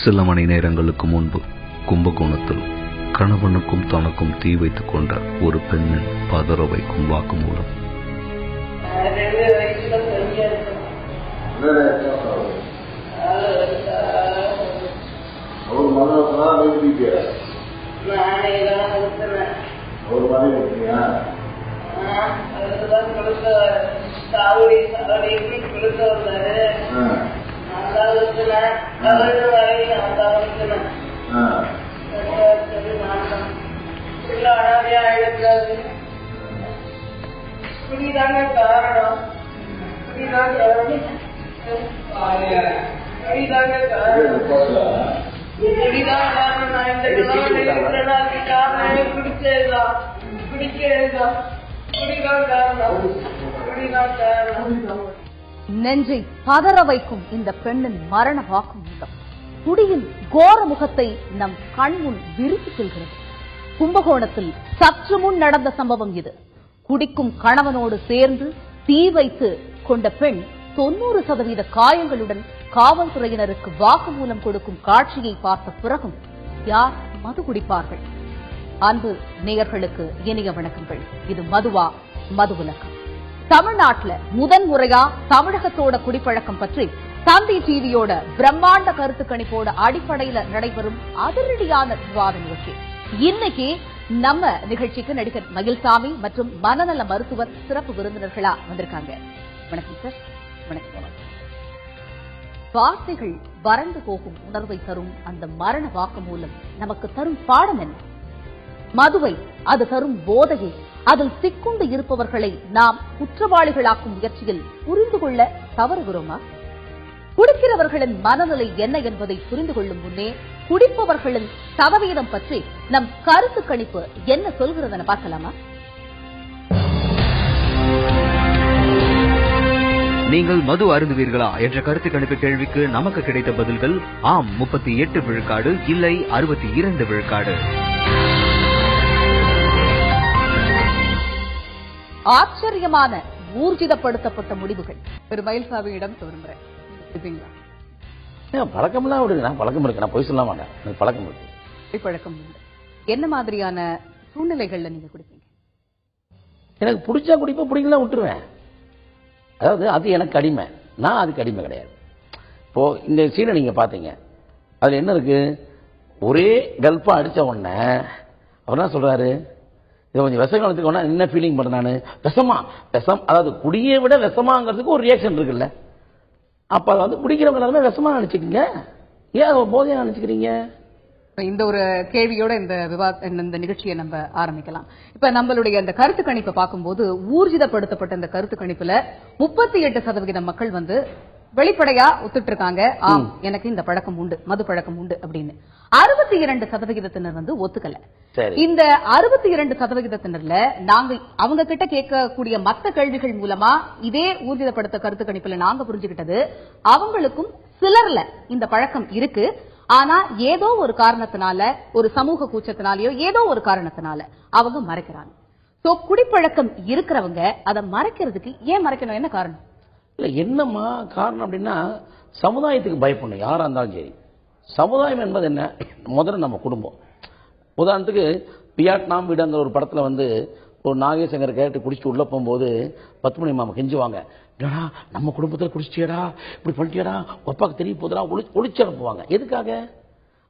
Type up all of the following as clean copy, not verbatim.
சில மணி நேரங்களுக்கு முன்பு கும்பகோணத்தில் கணவனுக்கும் தனக்கும் தீ வைத்துக் கொண்ட ஒரு பெண்ணின் பதற வைக்கும் வாக்குமூலம். நெஞ்சை பதற வைக்கும் இந்த பெண்ணின் மரண வாக்குமூலம் குடியின் கோர முகத்தை நம் கண்முன் விரித்து செல்கிறது. கும்பகோணத்தில் சற்று முன் நடந்த சம்பவம் இது. குடிக்கும் கணவனோடு சேர்ந்து தீ வைத்து கொண்ட பெண் 90% காயங்களுடன் காவல்துறையினருக்கு வாக்குமூலம் கொடுக்கும் காட்சியை பார்த்த பிறகும் யார் மது குடிப்பார்கள்? அன்பு நேயர்களுக்கு இனிய வணக்கங்கள். இது மதுவா மதுவிலக்கம். தமிழ்நாட்டுல முதன்முறையா தமிழகத்தோட குடிப்பழக்கம் பற்றி தந்தி டிவியோட பிரம்மாண்ட கருத்து கணிப்போட அடிப்படையில நடைபெறும் அதிரடியான விவாத நிகழ்ச்சி. இன்னைக்கு நம்ம நிகழ்ச்சிக்கு நடிகர் மகிழ்சாமி மற்றும் மனநல மருத்துவர் சிறப்பு விருந்தினர்களா வந்திருக்காங்க. வணக்கம் சார். வணக்கம். வார்த்தைகள் வறண்டு போகும் உணர்வை தரும் அந்த மரண வாக்குமூலம் நமக்கு தரும் பாடம் என்ன? மதுவை, அது தரும் போதையை, அதில் சிக்குண்டு இருப்பவர்களை நாம் குற்றவாளிகளாக்கும் முயற்சியில் புரிந்து கொள்ள தவறுகிறோமா? குடிக்கிறவர்களின் மனநிலை என்ன என்பதை புரிந்து கொள்ளும் முன்னே குடிப்பவர்களின் சதவீதம் பற்றி நம் கருத்து கணிப்பு என்ன சொல்கிறதென பார்க்கலாமா? நீங்கள் மது அருந்துவீர்களா என்ற கருத்து கணிப்பு கேள்விக்கு நமக்கு கிடைத்த பதில்கள் ஆம் 38 விழுக்காடு, இல்லை 62 விழுக்காடு. ஆச்சரியமான ஊர்ஜிதப்படுத்தப்பட்ட முடிவுகள். திரு மயில்சாமியிடம் தோன்றுகிறேன். பழக்கம்லாம் விடுங்க, நான் பழக்கம் இருக்கு, நான் போய் சொல்ல மாட்டேன், எனக்கு பழக்கம் இருக்கு. பழக்கம் என்ன மாதிரியான சூழ்நிலைகள்ல நீங்க குடிப்பீங்க? எனக்கு பிடிச்சா குடிப்பேன், பிடிக்கலாம் விட்டுருவேன். அதாவது அது எனக்கு அடிமை, நான் அதுக்கு அடிமை கிடையாது. இப்போ இந்த சீனை நீங்க பாத்தீங்க, அதுல என்ன இருக்கு? ஒரே கல்பா அடிச்ச உடனே அவர் என்ன சொல்றாரு? இதை கொஞ்சம் விஷ காலத்துக்கு ஒன்னா என்ன ஃபீலிங் பண்ண விஷமா விஷம், அதாவது குடியை விட விஷமாங்கிறதுக்கு ஒரு ரியாக்ஷன் இருக்குல்ல. அப்ப அதை வந்து குடிக்கிறவங்க எல்லாருமே விஷமா நினைச்சுக்கீங்க, ஏன் போதையா நினைச்சுக்கிறீங்க? இந்த ஒரு கேள்வியோட இந்த நிகழ்ச்சியை நம்ம ஆரம்பிக்கலாம். இப்ப நம்மளுடைய இந்த கருத்து கணிப்பை பார்க்கும்போது ஊர்ஜிதப்படுத்தப்பட்ட இந்த கருத்து கணிப்புல 38% மக்கள் வந்து வெளிப்படையா ஒத்துட்டு இருக்காங்க, ஆம் எனக்கு இந்த பழக்கம் உண்டு, மது பழக்கம் உண்டு அப்படின்னு. 62% வந்து ஒத்துக்கல. இந்த 62%ல நாங்க அவங்க கிட்ட கேட்கக்கூடிய மத்த கேள்விகள் மூலமா இதே ஊர்ஜிதப்படுத்த கருத்து கணிப்புல நாங்க புரிஞ்சுக்கிட்டது, அவங்களுக்கும் சிலர்ல இந்த பழக்கம் இருக்கு. ஆனா ஏதோ ஒரு காரணத்தினால, ஒரு சமூக கூச்சத்தினாலேயோ ஏதோ ஒரு காரணத்தினால அவங்க மறைக்கிறாங்க. சோ குடிப்பழக்கம் இருக்கிறவங்க அதை மறைக்கிறதுக்கு ஏன் மறைக்கணும்? என்ன காரணம்? இல்ல என்னம்மா காரணம் அப்படின்னா, சமுதாயத்துக்கு பயப்படணும். யாரா இருந்தாலும் சரி, சமுதாயம் என்பது என்ன? முதல்ல நம்ம குடும்பம். உதாரணத்துக்கு வியட்நாம் வீடுங்கிற ஒரு படத்துல வந்து ஒரு நாகேசங்கர் கேட்டு குடிச்சிட்டு உள்ள போகும்போது 10 மணி மாமா கெஞ்சுவாங்க, என்னடா நம்ம குடும்பத்தில் குடிச்சிட்டியடா, இப்படி பண்ணிட்டியடா, ஒப்பாக்கு தெரிய போதுடா, ஒளிச்சு அனுப்புவாங்க. எதுக்காக?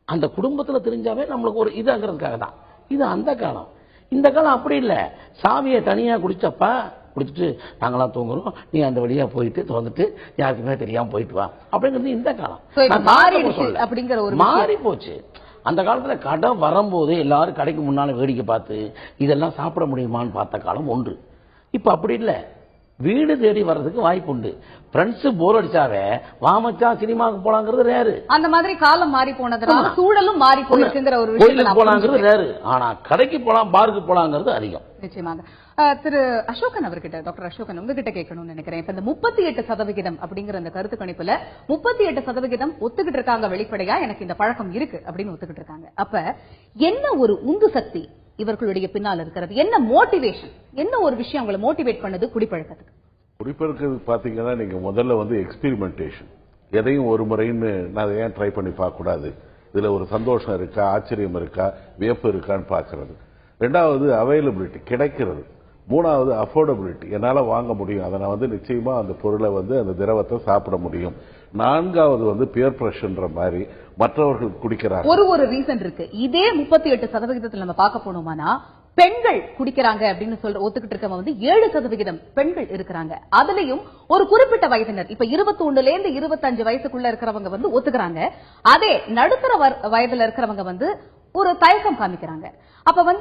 அந்த குடும்பத்தில் தெரிஞ்சாவே நம்மளுக்கு ஒரு இதாங்கிறதுக்காக தான். இது அந்த காலம். இந்த காலம் அப்படி இல்லை. சாவியை தனியா குடிச்சப்பா குடிச்சிட்டு நாங்களாம் தூங்குறோம், நீ அந்த வழியா போயிட்டு திறந்துட்டு யாருக்குமே தெரியாம போயிட்டு வா அப்படிங்கிறது இந்த காலம். மாறி போச்சு. அந்த காலத்துல கடை வரும்போது எல்லாரும் கடைக்கு முன்னால வேடிக்கை பார்த்து இதெல்லாம் சாப்பிட முடியுமான்னு பார்த்த காலம் ஒன்று. இப்ப அப்படி இல்லை, வீடு தேடி வர்றதுக்கு வாய்ப்பு உண்டு. ஃப்ரெண்ட்ஸ் போர் அடிச்சாவே வாமச்சா சினிமாவுக்கு போலாங்கிறது ரேரு. அந்த மாதிரி காலம் மாறி போனதுனால சூழலும் மாறி போயிருக்குங்கிற ஒரு விஷயம் போலாங்கிறது ரேரு. ஆனா கடைக்கு போலாம், பாருக்கு போலாங்கிறது அதிகம். நிச்சயமாக. திரு அசோகன் அவர்கிட்ட, டாக்டர் அசோகன் உங்ககிட்ட கேட்கணும்னு நினைக்கிறேன். இப்ப இந்த 38% அப்படிங்கிற அந்த கருத்து கணிப்புல 38% ஒத்துக்கிட்டு இருக்காங்க வெளிப்படையா, எனக்கு இந்த பழக்கம் இருக்கு அப்படின்னு ஒத்துக்கிட்டு இருக்காங்க. அப்ப என்ன ஒரு உந்து சக்தி இவர்களுடைய பின்னால் இருக்கிறது? என்ன மோட்டிவேஷன், என்ன ஒரு விஷயம் உங்களை மோட்டிவேட் பண்ணது குடிப்பழக்கத்துக்கு? குடிப்பழக்கத்துக்கு பாத்தீங்கன்னா, நீங்க முதல்ல வந்து எக்ஸ்பெரிமெண்டேஷன், எதையும் ஒரு முறைன்னு நான் ஏன் ட்ரை பண்ணி பார்க்க கூடாது இதுல ஒரு சந்தோஷம் இருக்கா, ஆச்சரியம் இருக்கா, வியப்பு இருக்கான்னு பார்க்கறது. ரெண்டாவது அவைலபிலிட்டி, கிடைக்கிறது. மூணாவது அஃபோர்டபிலிட்டி, என்னால வாங்க முடியும், அதை நான் நிச்சயமா அந்த பொருளை அந்த திரவத்தை சாப்பிட முடியும். நான்காவது பியர் பிரஷர்ன்ற மாதிரி மற்றவர்கள் குடிக்கிறாங்க. ஒரு ரீசன் இருக்கு. இதே 38% நம்ம பார்க்க போனோம்னா பெண்கள் குடிக்கிறாங்க அப்படின்னு ஒத்துக்கிட்டு இருக்கவங்க 7% பெண்கள் இருக்கிறாங்க. அதுலயும் ஒரு குறிப்பிட்ட வயதினர், இப்ப 21ல இருந்து 25 வயசுக்குள்ள இருக்கிறவங்க ஒத்துக்கிறாங்க. அதே நடுத்தர வயதுல இருக்கிறவங்க ஒரு தயக்கம் காமிக்கிறாங்க. அப்ப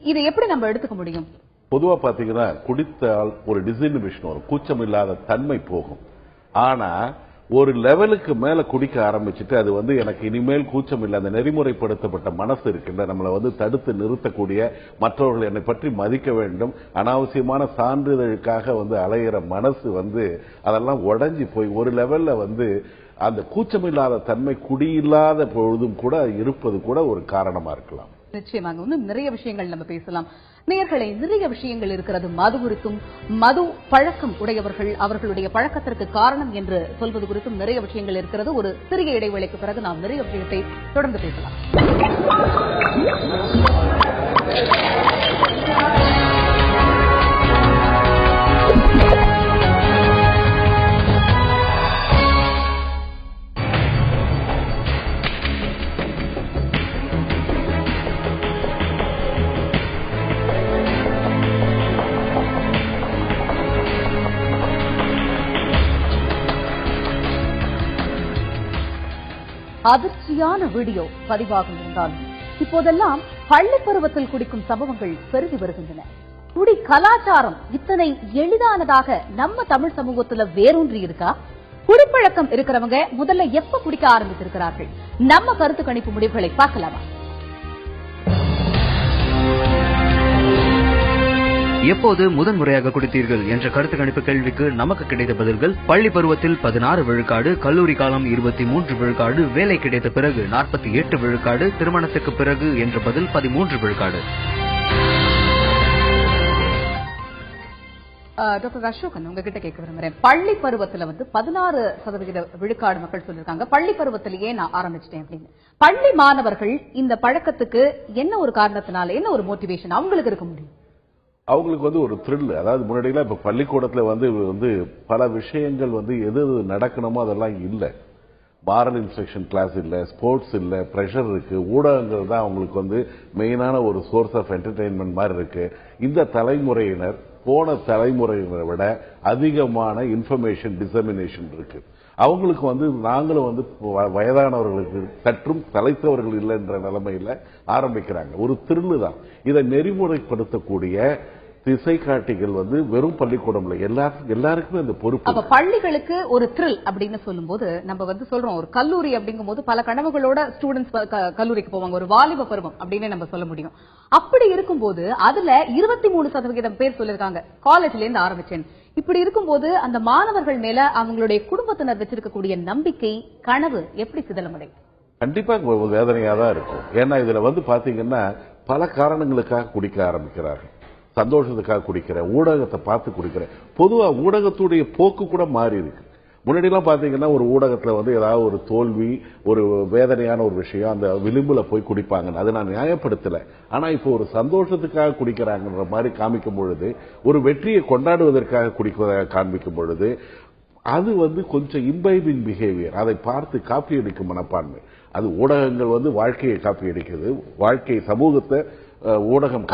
இதை எப்படி நம்ம எடுத்துக்க முடியும்? பொதுவா பாத்தீங்கன்னா குடித்தால் ஒரு டிசினிபிஷன் வரும், கூச்சம் இல்லாத தன்மை போகும். ஆனா ஒரு லெவலுக்கு மேல குடிக்க ஆரம்பிச்சுட்டு அது எனக்கு இனிமேல் கூச்சம் இல்லை, அந்த நெறிமுறைப்படுத்தப்பட்ட மனசு இருக்குல்ல, நம்மளை தடுத்து நிறுத்தக்கூடிய, மற்றவர்கள் என்னை பற்றி மதிக்க வேண்டும், அனாவசியமான சான்றிதழுக்காக அலையிற மனசு அதெல்லாம் உடைஞ்சி போய் ஒரு லெவல்ல அந்த கூச்சமில்லாத தன்மை குடியில்லாத பொழுதும் கூட இருப்பது கூட ஒரு காரணமா இருக்கலாம். நிச்சயமாக நிறைய விஷயங்கள் நம்ம பேசலாம். நேயர்களே, நிறைய விஷயங்கள் இருக்கிறது மது குறித்தும், மது பழக்கம் உடையவர்கள் அவர்களுடைய பழக்கத்திற்கு காரணம் என்று சொல்வது குறித்தும் நிறைய விஷயங்கள் இருக்கிறது. ஒரு சிறிய இடைவேளைக்கு பிறகு நாம் நிறைய விஷயத்தை தொடர்ந்து பேசலாம். அதிர்ச்சியான வீடியோ பதிவாகும் இருந்தாலும் இப்போதெல்லாம் பள்ளி பருவத்தில் குடிக்கும் சம்பவங்கள் பெருகி வருகின்றன. குடி கலாச்சாரம் இத்தனை எளிதானதாக நம்ம தமிழ் சமூகத்துல வேரூன்றி இருக்கா? குடிப்பழக்கம் இருக்கிறவங்க முதல்ல எப்ப குடிக்க ஆரம்பித்திருக்கிறார்கள்? நம்ம கருத்து கணிப்பு முடிவுகளை பார்க்கலாமா? எப்போது முதன்முறையாக குடித்தீர்கள் என்ற கருத்து கணிப்பு கேள்விக்கு நமக்கு கிடைத்த பதில்கள்: பள்ளி பருவத்தில் 16 விழுக்காடு, கல்லூரி காலம் 23 விழுக்காடு, வேலை கிடைத்த பிறகு 48 விழுக்காடு, திருமணத்துக்கு பிறகு என்ற பதில் 13 விழுக்காடு. டாக்டர் அசோகன், உங்ககிட்ட கேட்க விரும்புறேன். பள்ளி பருவத்துல 16% விழுக்காடு மக்கள் சொல்லிருக்காங்க. பள்ளி பருவத்திலேயே நான் ஆரம்பிச்சிட்டேன் அப்படின்னு. பள்ளி மாணவர்கள் இந்த பழக்கத்துக்கு என்ன ஒரு காரணத்தினால, என்ன ஒரு மோட்டிவேஷன் அவங்களுக்கு இருக்க முடியும்? அவங்களுக்கு ஒரு த்ரில். அதாவது முன்னாடியெல்லாம் இப்ப பள்ளிக்கூடத்துல பல விஷயங்கள் எது நடக்கணுமோ அதெல்லாம் இல்லை. மாரல் இன்ஸ்ட்ரக்ஷன் கிளாஸ் இல்ல, ஸ்போர்ட்ஸ் இல்ல, பிரஷர் இருக்கு. ஊடகங்கள் தான் அவங்களுக்கு மெயினான ஒரு சோர்ஸ் ஆஃப் என்டர்டெயின்மெண்ட் மாதிரி இருக்கு. இந்த தலைமுறையினர் போன தலைமுறையினரை விட அதிகமான இன்ஃபர்மேஷன் டிசமினேஷன் இருக்கு. அவங்களுக்கு நாங்களும் வயதானவர்களுக்கு சற்றும் தலைத்தவர்கள் இல்லைன்ற நிலைமையில ஆரம்பிக்கிறாங்க. ஒரு திருளு தான். இதை நெறிமுறைப்படுத்தக்கூடிய திசை காட்டிகள் வெறும் பள்ளிக்கூடம் இல்ல, எல்லாருக்குமே அந்த பொறுப்பு. அப்ப பள்ளிகளுக்கு ஒரு த்ரில் அப்படின்னு சொல்லும்போது நம்ம சொல்றோம், ஒரு கல்லூரி அப்படிங்கும் போது பல கனவுகளோட ஸ்டூடெண்ட்ஸ் கல்லூரிக்கு போவாங்க. ஒரு வாலிப பருவம் அப்படின்னு நம்ம சொல்ல முடியும். அப்படி இருக்கும்போது அதுல 23% பேர் சொல்லிருக்காங்க காலேஜ்ல இருந்து ஆரம்பிச்சேன். இப்படி இருக்கும்போது அந்த மாணவர்கள் மேல அவங்களுடைய குடும்பத்தினர் வச்சிருக்கக்கூடிய நம்பிக்கை, கனவு எப்படி சிதலமடையும்? கண்டிப்பா வேதனையா தான் இருக்கும். ஏன்னா இதுல பாத்தீங்கன்னா பல காரணங்களுக்காக குடிக்க ஆரம்பிக்கிறார்கள். சந்தோஷத்துக்காக குடிக்கிற, ஊடகத்தை பார்த்து குடிக்கிற. பொதுவா ஊடகத்துடைய போக்கு கூட மாறி இருக்கு. முன்னாடிலாம் பாத்தீங்கன்னா ஒரு ஊடகத்துல ஏதாவது ஒரு தோல்வி, ஒரு வேதனையான ஒரு விஷயம், அந்த விளிம்புல போய் குடிப்பாங்க. அதை நான் நியாயப்படுத்தல. ஆனா இப்போ ஒரு சந்தோஷத்துக்காக குடிக்கிறாங்கன்ற மாதிரி காமிக்கும் பொழுது, ஒரு வெற்றியை கொண்டாடுவதற்காக குடிப்பதாக காண்பிக்கும் பொழுது, அது கொஞ்சம் இம்பைபிங் பிஹேவியர். அதை பார்த்து காப்பி அடிக்கும் மனப்பான்மை. அது ஊடகங்கள் வாழ்க்கையை காப்பி அடிக்குது, வாழ்க்கை சமூகத்தை ஊடகம்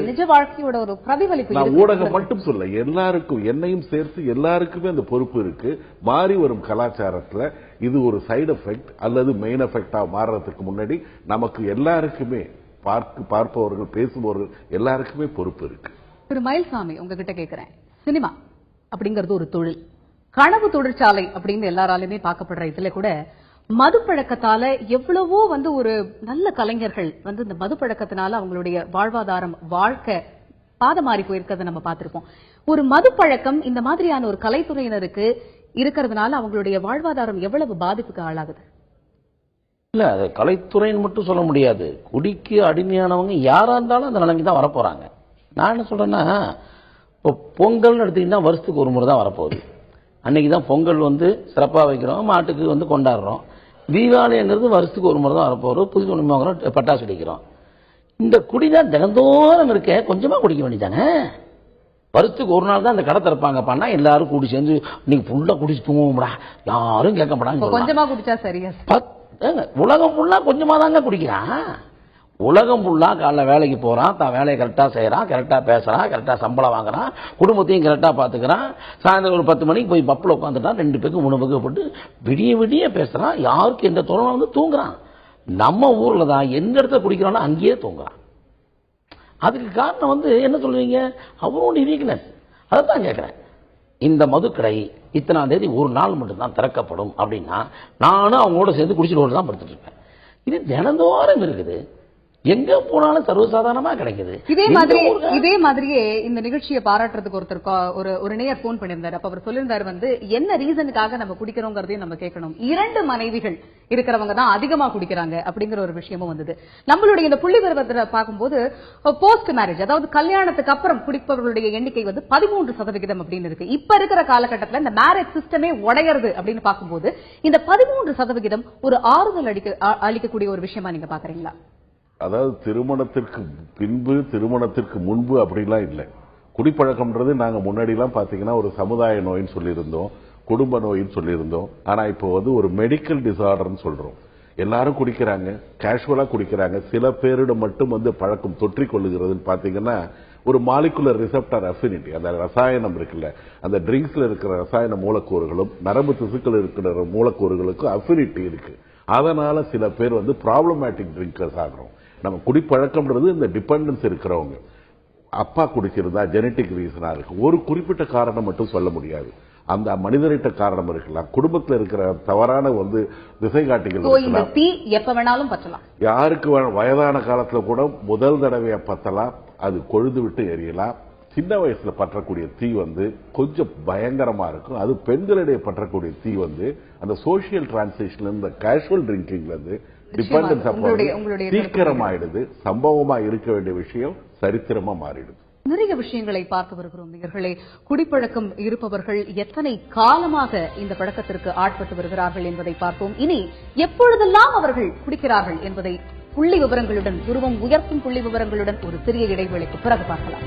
நிஜ வாழ்க்கையோட ஒரு பிரதிபலிப்பு. நான் ஊடகம் மட்டும் சொல்ல, எல்லாருக்கும், என்னையும் சேர்த்து எல்லாருக்குமே அந்த பொறுப்பு இருக்கு. மாறி வரும் கலாச்சாரத்துல இது ஒரு சைடு எஃபெக்ட் அல்லது மெயின் எஃபெக்டா மாறுறதுக்கு முன்னாடி நமக்கு எல்லாருக்குமே, பார்ப்பவர்கள், பேசுபவர்கள் எல்லாருக்குமே பொறுப்பு இருக்கு. திரு மயில்சாமி, உங்ககிட்ட கேட்கிறேன். சினிமா அப்படிங்கிறது ஒரு தொழில், கனவு தொழிற்சாலை அப்படின்னு எல்லாராலுமே பார்க்கப்படுற இதுல கூட மது பழக்கத்தால எவ்வளவோ ஒரு நல்ல கலைஞர்கள் இந்த மது பழக்கத்தினால அவங்களுடைய வாழ்வாதாரம், வாழ்க்கை பாதமாறி போயிருக்கிறத நம்ம பார்த்திருப்போம். ஒரு மது பழக்கம் இந்த மாதிரியான ஒரு கலைத்துறையினருக்கு இருக்கிறதுனால அவங்களுடைய வாழ்வாதாரம் எவ்வளவு பாதிப்புக்கு ஆளாகுது? இல்ல, அது கலைத்துறைன்னு மட்டும் சொல்ல முடியாது. குடிக்கு அடிமையானவங்க யாரா இருந்தாலும் அந்த நிலைமைக்கு தான் வரப்போறாங்க. நான் என்ன சொல்றேன்னா, இப்போ பொங்கல்னு எடுத்தீங்கன்னா வருஷத்துக்கு ஒரு முறை தான் வரப்போகுது. அன்னைக்கு தான் பொங்கல் சிறப்பாக வைக்கிறோம், மாட்டுக்கு கொண்டாடுறோம். தீபாவளிங்கிறது வருஷத்துக்கு ஒரு முறை தான் வரப்போகிறோம். புது துணி வாங்குறோம், பட்டாசு வெடிக்கிறோம். இந்த குடிதான் தினந்தோறும் இருக்க, கொஞ்சமாக குடிக்க வேண்டியதானே. வருஷத்துக்கு ஒரு நாள் தான் அந்த கடை திறப்பாங்கப்பான்னா எல்லாரும் கூடி சேர்ந்து இன்னைக்கு ஃபுல்லாக குடிச்சு தூங்கும்டா, யாரும் கேட்க மாட்டாங்க. கொஞ்சமாக குடிச்சா சரியா? உலகம் ஃபுல்லாக கொஞ்சமாக தாங்க குடிக்கிறான். உலகம் ஃபுல்லாக காலைல வேலைக்கு போகிறான், தான் வேலையை கரெக்டாக செய்கிறான், கரெக்டாக பேசுகிறான், கரெக்டாக சம்பளம் வாங்குறான், குடும்பத்தையும் கரெக்டாக பார்த்துக்கிறான். சாயந்தரம் ஒரு 10 மணிக்கு போய் பப்பில் உட்காந்துட்டான், 2 பேருக்கு 3 பேருக்கு போட்டு விடிய விடிய பேசுகிறான். யாருக்கு எந்த தோணும் வந்து தூங்குறான். நம்ம ஊரில் தான் எந்த இடத்துல குடிக்கிறானோ அங்கேயே தூங்குறான். அதுக்கு காரணம் வந்து என்ன சொல்லுவீங்க? அவரோட வீக்னஸ். அதை தான் கேட்குறேன். இந்த மதுக்கடை இத்தனாம் தேதி ஒரு நாள் மட்டும்தான் திறக்கப்படும் அப்படின்னா நானும் அவங்களோட சேர்ந்து குடிச்சிட்டு தான் படுத்துட்டு இருப்பேன். இது தினந்தோறும் இருக்குது, எங்க போனாலும் சர்வசாதாரணமா கிடைக்குது. இதே மாதிரியே இந்த நிகழ்ச்சியை பாராட்டுறதுக்கு ஒருத்தர் ஒரு நேயர் போன் பண்ணியிருந்தாரு. அப்ப அவர் சொல்லியிருந்தாரு வந்து என்ன ரீசனுக்காக நம்ம குடிக்கிறோங்கிறதையும் நம்ம கேட்கணும். 2 மனைவிகள் இருக்கிறவங்க தான் அதிகமா குடிக்கிறாங்க அப்படிங்கிற ஒரு விஷயமும் வந்தது. நம்மளுடைய இந்த புள்ளி விவரத்தை பார்க்கும்போது போஸ்ட் மேரேஜ், அதாவது கல்யாணத்துக்கு அப்புறம் குடிப்பவர்களுடைய எண்ணிக்கை வந்து 13% அப்படின்னு இருக்கு. இப்ப இருக்கிற காலகட்டத்தில் இந்த மேரேஜ் சிஸ்டமே உடையறது அப்படின்னு பார்க்கும்போது இந்த 13% ஒரு ஆறுதல் அளிக்கக்கூடிய ஒரு விஷயமா நீங்க பாக்குறீங்களா? அதாவது திருமணத்திற்கு பின்பு திருமணத்திற்கு முன்பு அப்படிலாம் இல்லை. குடிப்பழக்கம்ன்றது நாங்க முன்னாடிலாம் பாத்தீங்கன்னா ஒரு சமுதாய நோயின்னு சொல்லியிருந்தோம், குடும்ப நோயின்னு சொல்லியிருந்தோம். ஆனா இப்போ வந்து ஒரு மெடிக்கல் டிசார்டர்னு சொல்றோம். எல்லாரும் குடிக்கிறாங்க, கேஷுவலா குடிக்கிறாங்க. சில பேரிடம் மட்டும் வந்து பழக்கம் தொற்றிக் கொள்ளுகிறதுன்னு பாத்தீங்கன்னா ஒரு மாலிகுலர் ரிசெப்டர் அஃபினிட்டி, அந்த ரசாயனம் இருக்குல்ல, அந்த ட்ரிங்க்ஸ்ல இருக்கிற ரசாயன மூலக்கூறுகளும் நரம்பு திசுக்கள் இருக்கிற மூலக்கூறுகளுக்கும் அஃபினிட்டி இருக்கு. அதனால சில பேர் வந்து ப்ராப்ளமேட்டிக் ட்ரிங்கர்ஸ் ஆகிறோம். நம்ம குடிப்பழக்கம்ன்றது இந்த டிபெண்டன்ஸ் இருக்கிறவங்க, அப்பா குடிக்கிறதா ஜெனட்டிக் ரீசனா இருக்கு. ஒரு குறிப்பிட்ட காரணம் மட்டும் சொல்ல முடியாது, அந்த மனிதனிட்ட காரணம் இருக்கலாம், குடும்பத்தில் இருக்கிற தவறான வந்து திசை காட்டிகள் எப்ப வேணாலும் பற்றலாம். யாருக்கு வயதான காலத்துல கூட முதல் தடவையை பத்தலாம், அது கொழுந்து விட்டு எரியலாம். சின்ன வயசுல பற்றக்கூடிய தீ வந்து கொஞ்சம் பயங்கரமா இருக்கும். அது பெண்களிடையே பற்றக்கூடிய தீ வந்து அந்த சோசியல் டிரான்சிஷன்ல இருந்து கேஷுவல் ட்ரிங்கிங்ல இருந்து டிபெண்டன்ஸ் சீக்கிரமாயிடுது. சம்பவமா இருக்க வேண்டிய விஷயம் சரித்திரமா மாறிடுது. நிறைய விஷயங்களை பார்த்து வருகிறோம் நேயர்களே. குடிப்பழக்கம் இருப்பவர்கள் எத்தனை காலமாக இந்த பழக்கத்திற்கு ஆட்பட்டு வருகிறார்கள் என்பதை பார்த்தோம். இனி எப்பொழுதெல்லாம் அவர்கள் குடிக்கிறார்கள் என்பதை புள்ளி விவரங்களுடன், உருவம் உயர்த்தும் புள்ளி விவரங்களுடன் ஒரு சிறிய இடைவேளைக்கு பிறகு பார்க்கலாம்.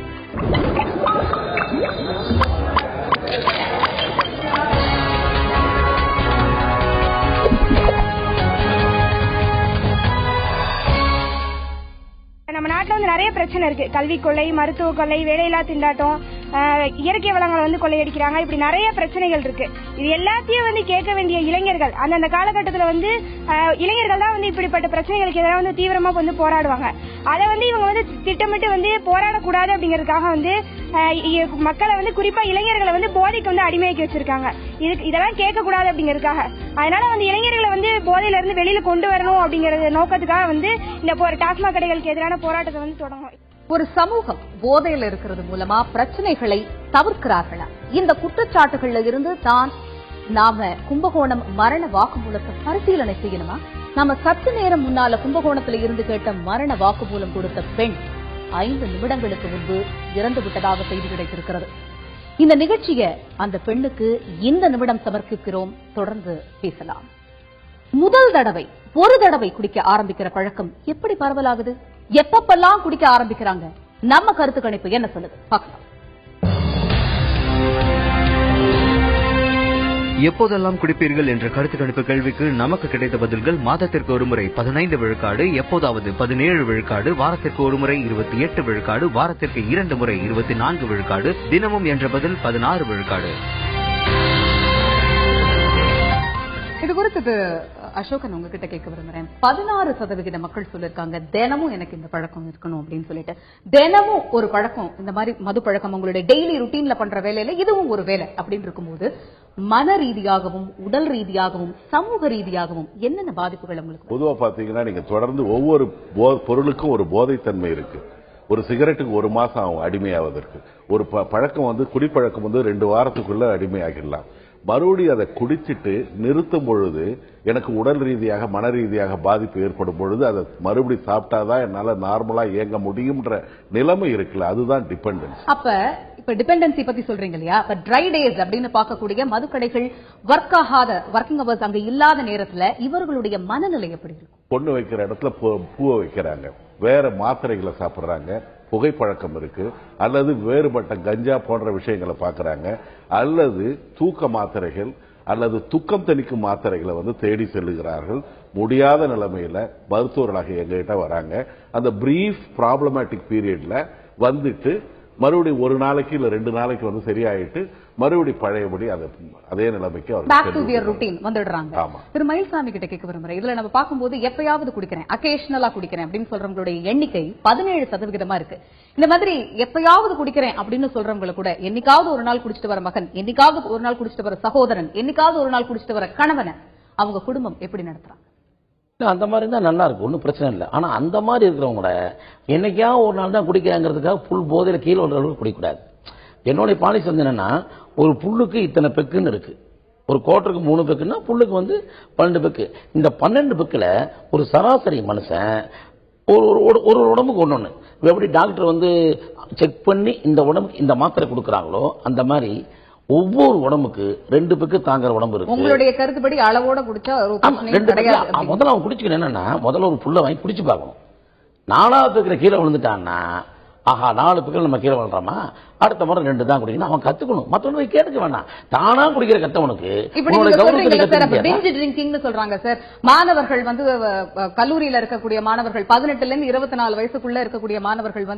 நம்ம நாட்டில் வந்து நிறைய பிரச்சனை இருக்கு. கல்வி கொள்ளை, மருத்துவ கொள்ளை, வேலையில்லா திண்டாட்டம், இயற்கை வளங்களை வந்து கொள்ளையடிக்கிறாங்க. இப்படி நிறைய பிரச்சனைகள் இருக்கு. இது எல்லாத்தையும் வந்து கேட்க வேண்டிய இளைஞர்கள், அந்தந்த காலகட்டத்தில் வந்து இளைஞர்கள் தான் வந்து இப்படிப்பட்ட பிரச்சனைகளுக்கு எதிராக வந்து தீவிரமா வந்து போராடுவாங்க. அதை வந்து இவங்க வந்து திட்டமிட்டு வந்து போராடக்கூடாது அப்படிங்கறதுக்காக வந்து மக்களை வந்து குறிப்பா இளைஞர்களை வந்து போதைக்கு வந்து அடிமையாக்கி வச்சிருக்காங்க. இதெல்லாம் கேட்க கூடாது அப்படிங்கறதுக்காக. அதனால வந்து இளைஞர்களை வந்து போதையில இருந்து வெளியில கொண்டு வரணும் அப்படிங்கறது நோக்கத்துக்காக வந்து இந்த டாஸ்மாக் கடைகளுக்கு எதிரான போராட்டத்தை வந்து தொடங்கும். ஒரு சமூகம் போதையில் இருக்கிறது மூலமா பிரச்சனைகளை தவிர்க்கிறார்களா? இந்த குற்றச்சாட்டுகள்ல இருந்து தான் நாம கும்பகோணம் மரண வாக்குமூலத்தை பரிசீலனை செய்யணுமா? நாம சற்று நேரம் முன்னால கும்பகோணத்துல இருந்து கேட்ட மரண வாக்குமூலம் கொடுத்த பெண் 5 நிமிடங்களுக்கு முன்பு இறந்து விட்டதாக செய்தி கிடைத்திருக்கிறது. இந்த நிகழ்ச்சியை அந்த பெண்ணுக்கு இந்த நிமிடம் சமர்ப்பிக்கிறோம். தொடர்ந்து பேசலாம். முதல் தடவை ஒரு தடவை குடிக்க ஆரம்பிக்கிற பழக்கம் எப்படி பரவலாகுது? எப்பப்பெல்லாம் குடிக்க ஆரம்பிக்கிறாங்க? நம்ம கருத்து கணிப்பு என்ன சொல்லுது பார்க்கலாம். எப்போதெல்லாம் குடிப்பீர்கள் என்ற கருத்து கணிப்பு கேள்விக்கு நமக்கு கிடைத்த பதில்கள்: மாதத்திற்கு ஒருமுறை 15 விழுக்காடு, எப்போதாவது 17 விழுக்காடு, வாரத்திற்கு ஒருமுறை 28 விழுக்காடு, வாரத்திற்கு 2 முறை 24 விழுக்காடு, தினமும் என்ற பதில் 16 விழுக்காடு. இது குறித்து அசோகன் உங்ககிட்ட கேட்க விரும்புறேன். 16% மக்கள் சொல்லிருக்காங்க தினமும் எனக்கு இந்த பழக்கம் இருக்கணும் அப்படின்னு சொல்லிட்டு. தினமும் ஒரு பழக்கம், இந்த மாதிரி மது பழக்கம் உங்களுடைய டெய்லி ருட்டீன்ல பண்ற வேலையில இதுவும் ஒரு வேலை அப்படின்னு இருக்கும்போது மன ரீதியாகவும் உடல் ரீதியாகவும் சமூக ரீதியாகவும் என்னென்ன பாதிப்புகள் உங்களுக்கு? பொதுவா பாத்தீங்கன்னா நீங்க தொடர்ந்து ஒவ்வொரு பொருளுக்கும் ஒரு போதைத்தன்மை இருக்கு. ஒரு சிகரெட்டுக்கு 1 மாசம் ஆகும் அடிமையாவதற்கு. ஒரு பழக்கம் வந்து குடிப்பழக்கம் வந்து 2 வாரத்துக்குள்ள அடிமையாகிடலாம். மறுபடியும் அதை குடிச்சிட்டு நிறுத்தும் பொழுது எனக்கு உடல் ரீதியாக மன ரீதியாக பாதிப்பு ஏற்படும் பொழுது அதை மறுபடியும் சாப்பிட்டாதான் என்னால நார்மலா இயங்க முடியும்ன்ற நிலைமை இருக்குல்ல, அதுதான் டிபெண்டன்ஸ். இப்ப டிபெண்டன்சி பத்தி சொல்றீங்க இல்லையா? இப்ப ட்ரை டேஸ் அப்படின்னு பார்க்கக்கூடிய மதுக்கடைகள் ஒர்க்கிங் அவர்ஸ் அங்க இல்லாத நேரத்துல இவர்களுடைய மனநிலை எப்படி இருக்கும்? பொண்ணு வைக்கிற இடத்துல பூவை வைக்கிறாங்க, வேற மாத்திரைகளை சாப்பிடுறாங்க, புகைப்பழக்கம் இருக்கு, அல்லது வேறுபட்ட கஞ்சா போன்ற விஷயங்களை பார்க்கறாங்க, அல்லது தூக்க மாத்திரைகள் அல்லது துக்கம் தணிக்கும் மாத்திரைகளை தேடி செல்லுகிறார்கள். முடியாத நிலைமையில மருத்துவர்களாக எங்ககிட்ட வராங்க. அந்த பிரீஃப் ப்ராப்ளமேட்டிக் பீரியட்ல வந்துட்டு மறுபடியும் ஒரு நாளைக்கு இல்ல 2 நாளைக்கு சரியாயிட்டு மறுபடியும் பழையபடி அதே நிலைமைக்கு வந்துடுறாங்க. திரு மயில்சாமி கிட்ட கேட்க விரும்புறேன். இதுல நம்ம பார்க்கும்போது எப்பயாவது குடிக்கிறேன், அகேஷனலா குடிக்கிறேன் அப்படின்னு சொல்றவங்களுடைய எண்ணிக்கை 17% இருக்கு. இந்த மாதிரி எப்பயாவது குடிக்கிறேன் அப்படின்னு சொல்றவங்களை கூட என்னைக்காவது ஒரு நாள் குடிச்சிட்டு வர மகன், என்னைக்காவது ஒரு நாள் குடிச்சிட்டு வர சகோதரன், என்னைக்காவது ஒரு நாள் குடிச்சிட்டு வர கணவனை அவங்க குடும்பம் எப்படி நடத்துறாங்க? அந்த மாதிரி தான் நல்லா இருக்கும், ஒன்றும் பிரச்சனை இல்லை. ஆனால் அந்த மாதிரி இருக்கிறவங்கள என்னைக்கா ஒரு நாள் தான் குடிக்கிறாங்கிறதுக்காக புல் போதையில் கீழே வர அளவுக்கு குடிக்கக்கூடாது. என்னுடைய பாலிசி என்னன்னா, ஒரு புல்லுக்கு இத்தனை பெக்குன்னு இருக்கு, ஒரு கோட்டருக்கு 3 பெக்குன்னா புல்லுக்கு 12 பெக்கு. இந்த 12 பெக்கில் ஒரு சராசரி மனுஷன் ஒரு உடம்புக்கு ஒன்று எப்படி டாக்டர் செக் பண்ணி இந்த உடம்புக்கு இந்த மாத்திரை கொடுக்குறாங்களோ அந்த மாதிரி ஒவ்வொரு உடம்புக்கு 2 பெக்கு தாங்குற உடம்பு இருக்கு. உங்களுடைய கருத்துப்படி அளவோட குடிச்சா முதல்ல அவன் குடிச்சுக்கணும். என்னன்னா முதல்ல ஒரு புல்லை வாங்கி குடிச்சு பார்க்கணும். 4வது பெக்கிற கீழே விழுந்துட்டான்னா ஆஹா 4 பெக்கில் நம்ம கீழே விழுறோமா, அடுத்த முறை 2 தான் குடிக்கணும். அவன் கத்துக்கணும், மற்றவங்க கேட்டுக்க வேண்டாம். தானா குடிக்கிற கத்தவனுக்கு சொல்றாங்க சார். மாணவர்கள் கல்லூரியில இருக்கக்கூடிய மாணவர்கள் 18 இருந்து 24 வயசுக்குள்ள இருக்கக்கூடிய மாணவர்கள்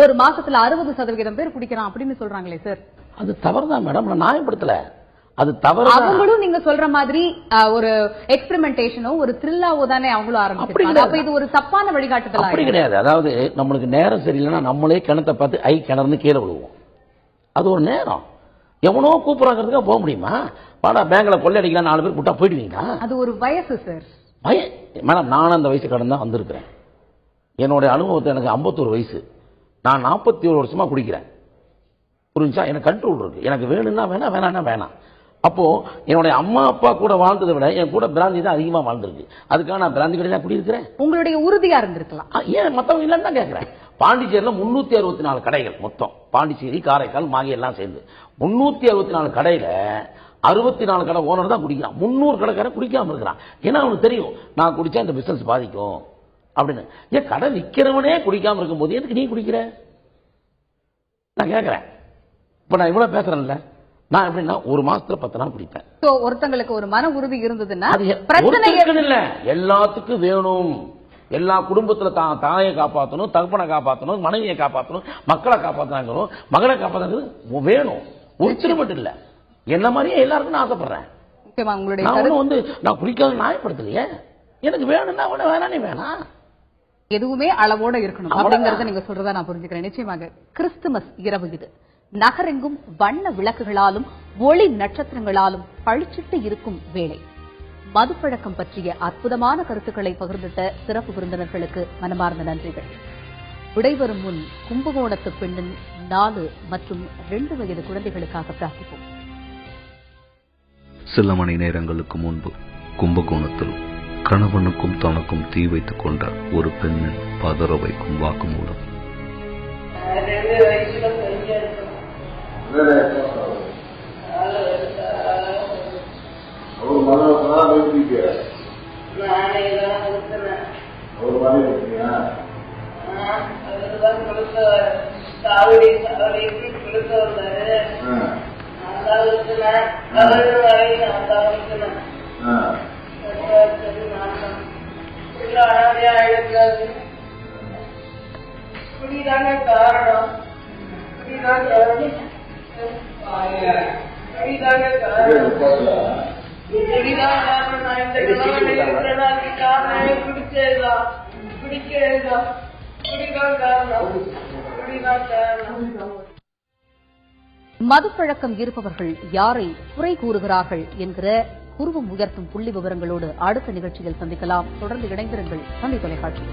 ஒரு மாசத்துல 60% பேர் குடிக்கிறான் அப்படின்னு சொல்றாங்களே சார். அது தவறுதான் மேடம், நான் நியாயப்படுத்தல. அது தவறு. அவங்களும் நீங்க சொல்ற மாதிரி ஒரு எக்ஸ்பெரிமெண்டேஷனோ ஒரு த்ரில்லாவோ தானே அவங்களும் ஆரம்பிச்சாங்க. அப்ப இது ஒரு தப்பான வழிகாட்டுதல் அப்படி கிடையாது. அதாவது நம்மளுக்கு நேரம் சரியில்லைன்னா நம்மளே கிணத்தை பார்த்து கிணறுன்னு கீழே விழுவோம். அது ஒரு நேரம். எவனோ கூப்பிடுறாங்கிறதுக்காக போக முடியுமா? வாடா பேங்க்ல கொள்ளையடிக்கலாம் 4 பேர் கூட்டா போயிடுவீங்களா? அது ஒரு வயசு சார். மேடம் நானும் அந்த வயசு கடந்து தான் வந்திருக்கிறேன். என்னுடைய அனுபவத்தை எனக்கு 51 வயசு, நான் 41 வருஷமா குடிக்கிறேன். புரிஞ்சா? எனக்கு கண்ட்ரோல் இருக்கு. எனக்கு வேணும்னா வேணாம், வேணாம்னா வேணாம். அப்போ என்னுடைய அம்மா அப்பா கூட வாழ்ந்ததை விட என் கூட பிராந்தி தான் அதிகமா வாழ்ந்திருக்கு. அதுக்காக நான் பிராந்தி கடையில குடியிருக்கிறேன். உங்களுடைய உறுதியா இருந்திருக்கலாம். ஏன் மத்தவங்க இல்லைன்னு தான் கேட்கிறேன். பாண்டிச்சேரியில 364 கடைகள் மொத்தம், பாண்டிச்சேரி காரைக்கால் மாகி எல்லாம் சேர்ந்து 364 கடையில 64 கடை ஓனர் தான் குடிக்கிறான். 300 கடைக்காரன் குடிக்காம இருக்கிறான். ஏன்னா அவனுக்கு தெரியும் நான் குடிச்சா இந்த பிசினஸ் பாதிக்கும் அப்படின்னு. ஏன் கடை விற்கிறவனே குடிக்காம இருக்கும் போது எதுக்கு நீ குடிக்கிற? நான் கேட்கிறேன். இப்ப நான் இவ்வளவு பேசுறேன்ல, நான் எப்படின்னா ஒரு மாசத்துல 10 நாள் குடிப்பேன். ஒருத்தங்களுக்கு ஒரு மன உறுதி இருந்ததுன்னா இல்ல, எல்லாத்துக்கும் வேணும். எல்லா குடும்பத்துல தாயை காப்பாற்றணும், தகப்பனை காப்பாற்றணும், மனைவியை காப்பாற்றணும், மக்களை காப்பாற்றணும், மகனை காப்பாற்றணும் வேணும். ஒருத்தர் மட்டும் இல்ல, என்ன மாதிரியே எல்லாருக்கும் நான் ஆசைப்படுறேன். நான் குடிக்காத நியாயப்படுத்தலையே. எனக்கு வேணும்னா வேணானே வேணாம். எதுவுமே அளவோட இருக்கணும் அப்படிங்கறத நீங்க சொல்றதா நான் புரிஞ்சுக்கிறேன். நிச்சயமாக கிறிஸ்துமஸ் இரவு இது. நகரெங்கும் வண்ண விளக்குகளாலும் ஒளி நட்சத்திரங்களாலும் பளிச்சிட்டு இருக்கும் வேளை. மதுப்பழக்கம் பற்றிய அற்புதமான கருத்துக்களை பகிர்ந்திட்ட சிறப்பு விருந்தினர்களுக்கு மனமார்ந்த நன்றிகள். விடைபெறும் முன் கும்பகோணத்து பெண்ணின் 4 மற்றும் 2 வயது குழந்தைகளுக்காக பிரார்த்திப்போம். சில மணி நேரங்களுக்கு முன்பு கும்பகோணத்தில் கணவனுக்கும் தனக்கும் தீ வைத்துக் கொண்ட ஒரு பெண்ணின் பதற வைக்கும் வாக்குமூலம். மதுப்பழக்கம் இருப்பவர்கள் யாரை குறை கூறுகிறார்கள் என்கிற உருவம் உயர்த்தும் புள்ளி விவரங்களோடு அடுத்த நிகழ்ச்சியில் சந்திக்கலாம். தொடர்ந்து இணைந்திருங்கள் தந்தை தொலைக்காட்சி.